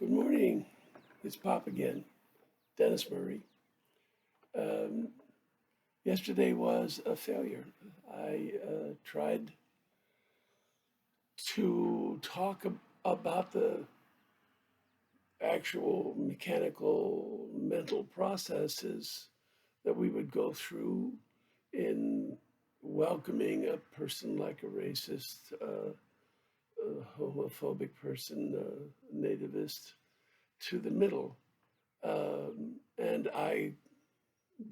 Good morning. It's Pop again, Dennis Murray. Um, Yesterday was a failure. I tried to talk about the actual mechanical mental processes that we would go through in welcoming a person like a racist, a homophobic person, a nativist to the middle. And I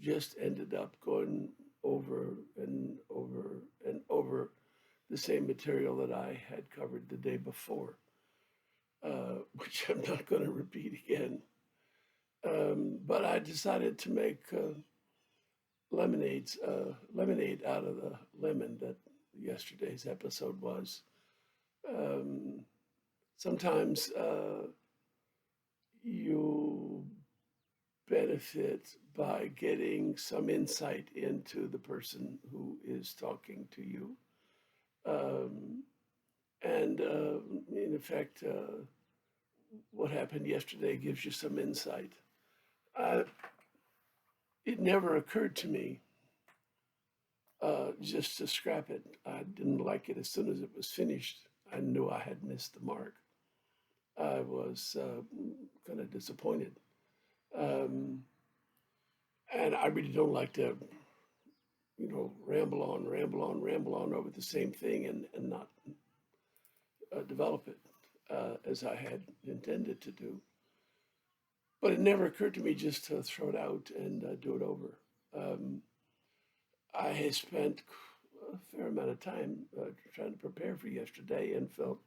just ended up going over and over and over the same material that I had covered the day before, which I'm not going to repeat again. But I decided to make lemonade out of the lemon that yesterday's episode was. Um, Sometimes you benefit by getting some insight into the person who is talking to you. Um, and in effect, what happened yesterday gives you some insight. Uh, it never occurred to me just to scrap it. I didn't like it as soon as it was finished. I knew I had missed the mark. I was kind of disappointed. Um, and I really don't like to, ramble on over the same thing and not develop it as I had intended to do. But it never occurred to me just to throw it out and do it over. Um, I had spent a fair amount of time trying to prepare for yesterday and felt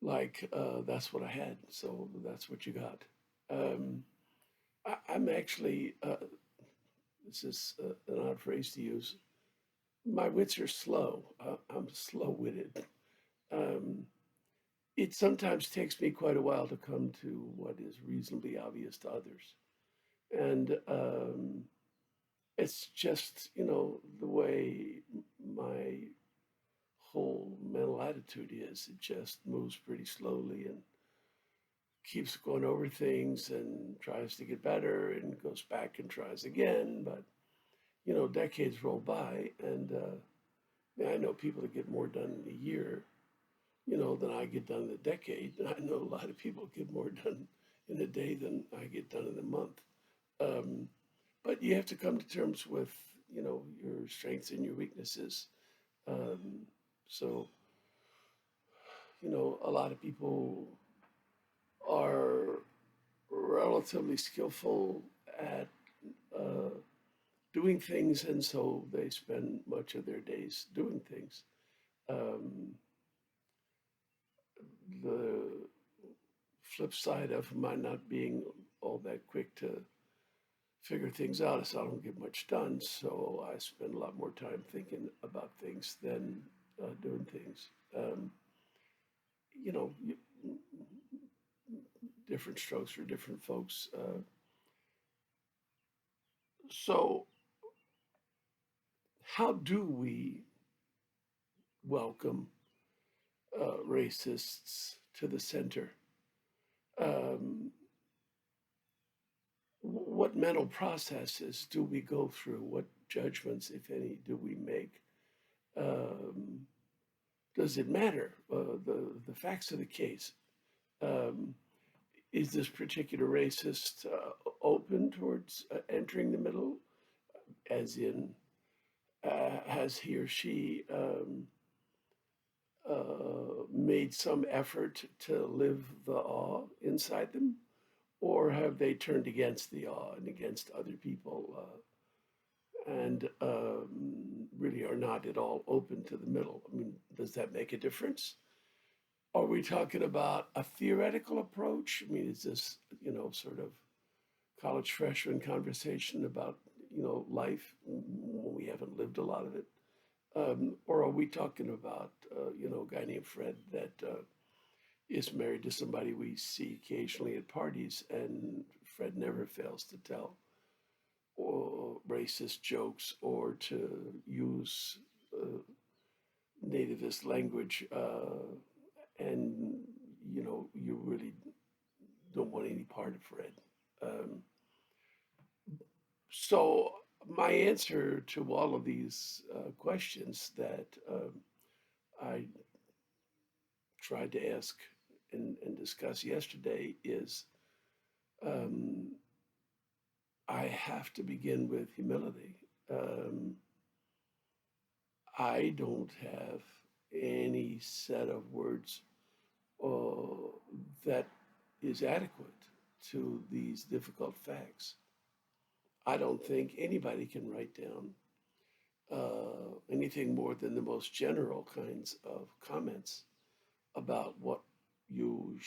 like that's what I had. So that's what you got. Um, I'm actually, this is an odd phrase to use, my wits are slow. I'm slow witted. Um, it sometimes takes me quite a while to come to what is reasonably obvious to others. And it's just, the way my whole mental attitude is. It just moves pretty slowly and keeps going over things and tries to get better and goes back and tries again. But, decades roll by and I know people that get more done in a year, than I get done in a decade. And I know a lot of people get more done in a day than I get done in a month. Um, but you have to come to terms with, your strengths and your weaknesses. Um, so, a lot of people are relatively skillful at uh, doing things, and so they spend much of their days doing things. Um, the flip side of my not being all that quick to figure things out is I don't get much done, so I spend a lot more time thinking about things than doing things. You know, different strokes for different folks. So, how do we welcome racists to the center? Um, what mental processes do we go through? What judgments, if any, do we make? Um, does it matter? The facts of the case. Um, is this particular racist open towards entering the middle, as in, has he or she made some effort to live the awe inside them? Or have they turned against the awe and against other people and really are not at all open to the middle? I mean, does that make a difference? Are we talking about a theoretical approach? I mean, is this, sort of college freshman conversation about, life when we haven't lived a lot of it? Or are we talking about, a guy named Fred that is married to somebody we see occasionally at parties, and Fred never fails to tell or racist jokes or to use nativist language and you really don't want any part of Fred. Um, so my answer to all of these questions that I tried to ask and discuss yesterday is um, I have to begin with humility. Um, I don't have any set of words uh, that is adequate to these difficult facts. I don't think anybody can write down anything more than the most general kinds of comments about what you,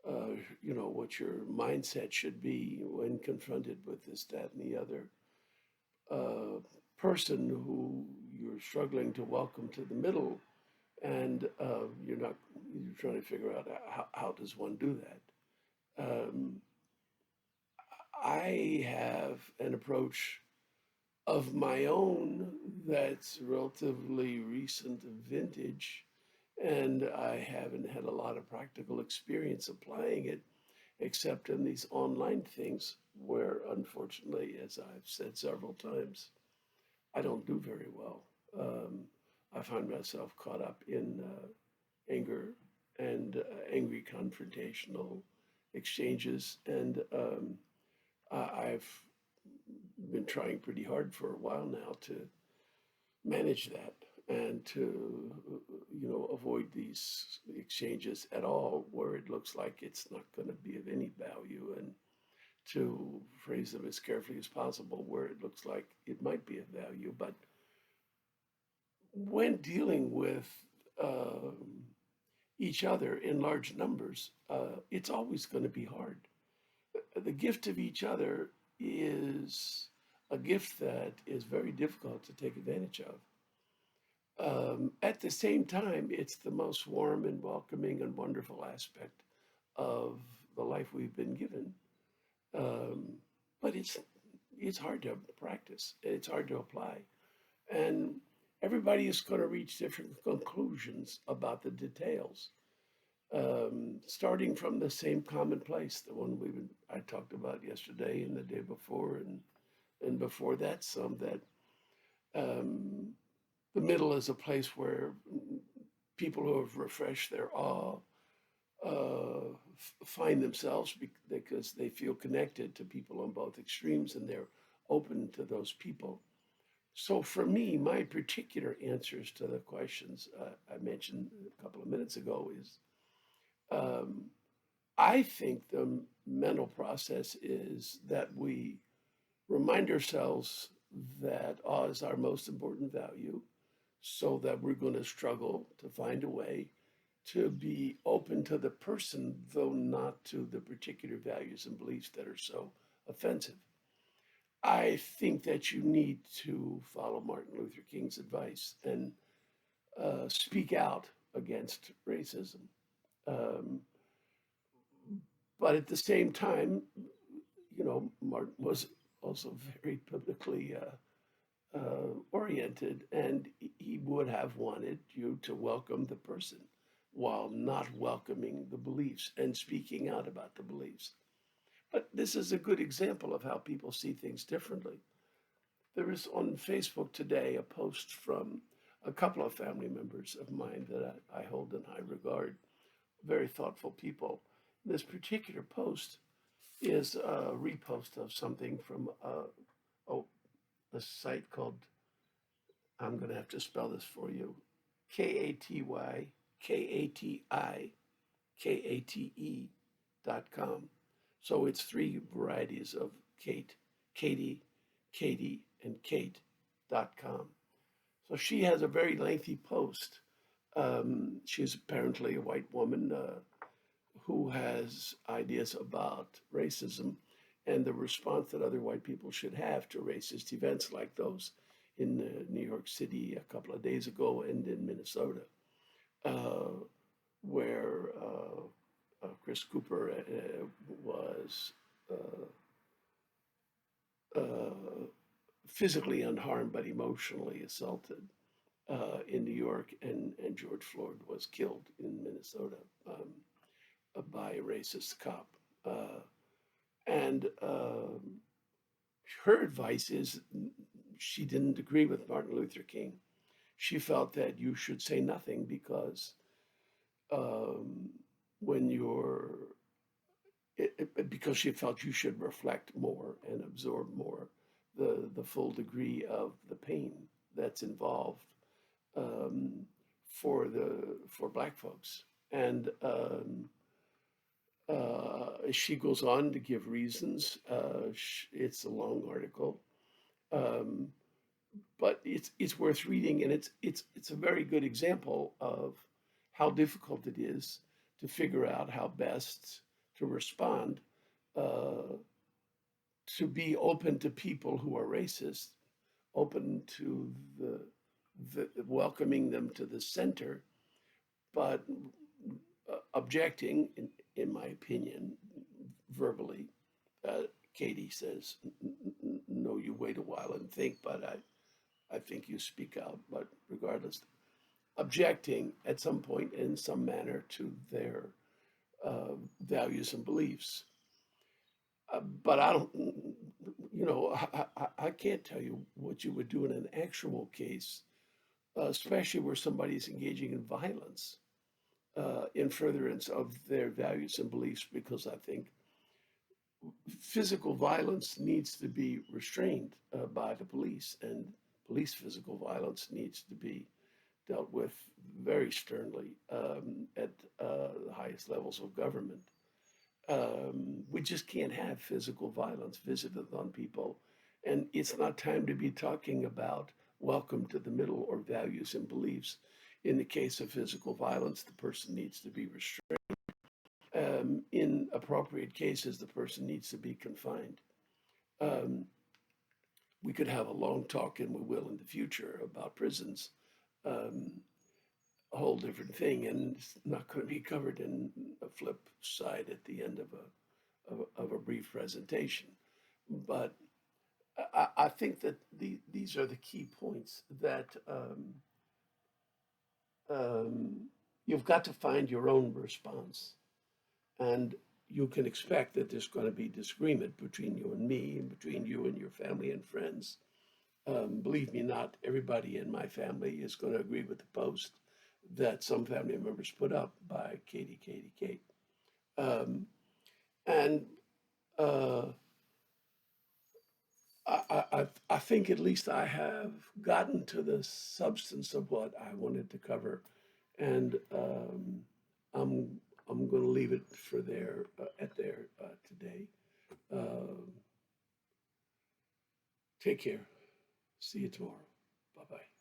what your mindset should be when confronted with this, that, and the other uh, person who you're struggling to welcome to the middle, and you're trying to figure out how does one do that. I have an approach of my own that's relatively recent vintage, and I haven't had a lot of practical experience applying it, except in these online things where, unfortunately, as I've said several times, I don't do very well. Um, I find myself caught up in anger and angry confrontational exchanges, and I've been trying pretty hard for a while now to manage that and to avoid these exchanges at all where it looks like it's not going to be of any value, and to phrase them as carefully as possible where it looks like it might be of value. But when dealing with um, each other in large numbers, it's always going to be hard. The gift of each other is a gift that is very difficult to take advantage of. At the same time, it's the most warm and welcoming and wonderful aspect of the life we've been given. Um, but it's hard to practice. It's hard to apply, and everybody is going to reach different conclusions about the details. Starting from the same common place, the one I talked about yesterday and the day before, and before that, some that um, the middle is a place where people who have refreshed their awe find themselves because they feel connected to people on both extremes and they're open to those people. So for me, my particular answers to the questions I mentioned a couple of minutes ago is um, I think the mental process is that we remind ourselves that awe is our most important value, so that we're going to struggle to find a way to be open to the person, though not to the particular values and beliefs that are so offensive. I think that you need to follow Martin Luther King's advice and speak out against racism. Um, but at the same time, Martin was also very biblically oriented, and he would have wanted you to welcome the person while not welcoming the beliefs and speaking out about the beliefs. But this is a good example of how people see things differently. There is on Facebook today a post from a couple of family members of mine that I hold in high regard, very thoughtful people. This particular post is a repost of something from oh, a site called, I'm going to have to spell this for you, KATYKATIKATE.com. So it's three varieties of Kate, Katie, Katie, and Kate.com. So she has a very lengthy post. She's apparently a white woman who has ideas about racism and the response that other white people should have to racist events like those in New York City a couple of days ago and in Minnesota, uh, where Chris Cooper was uh, uh, physically unharmed but emotionally assaulted in New York, and George Floyd was killed in Minnesota, by a racist cop. Uh, and her advice is she didn't agree with Martin Luther King. She felt that you should say nothing because um, when you're because she felt you should reflect more and absorb more the full degree of the pain that's involved um, for Black folks. And she goes on to give reasons. It's a long article, um, but it's worth reading, and it's a very good example of how difficult it is to figure out how best to respond, uh, to be open to people who are racist, open to the welcoming them to the center, but objecting, in my opinion, verbally. Katie says, "No, you wait a while and think," but I think you speak out. But regardless, objecting at some point in some manner to their values and beliefs. But I don't, I can't tell you what you would do in an actual case, especially where somebody's engaging in violence in furtherance of their values and beliefs, because I think physical violence needs to be restrained by the police, and police physical violence needs to be dealt with very sternly at the highest levels of government. We just can't have physical violence visited on people. And it's not time to be talking about welcome to the middle or values and beliefs. In the case of physical violence, the person needs to be restrained. In appropriate cases, the person needs to be confined. Um, we could have a long talk, and we will in the future, about prisons. Um, a whole different thing, and it's not going to be covered in a flip side at the end of a brief presentation. But I think that these are the key points that um, you've got to find your own response. And you can expect that there's going to be disagreement between you and me, and between you and your family and friends. Believe me, not everybody in my family is going to agree with the post that some family members put up by Kate. Um, and uh, I think at least I have gotten to the substance of what I wanted to cover, and I'm I'm going to leave it for there at there today. Um, Take care. See you tomorrow. Bye bye.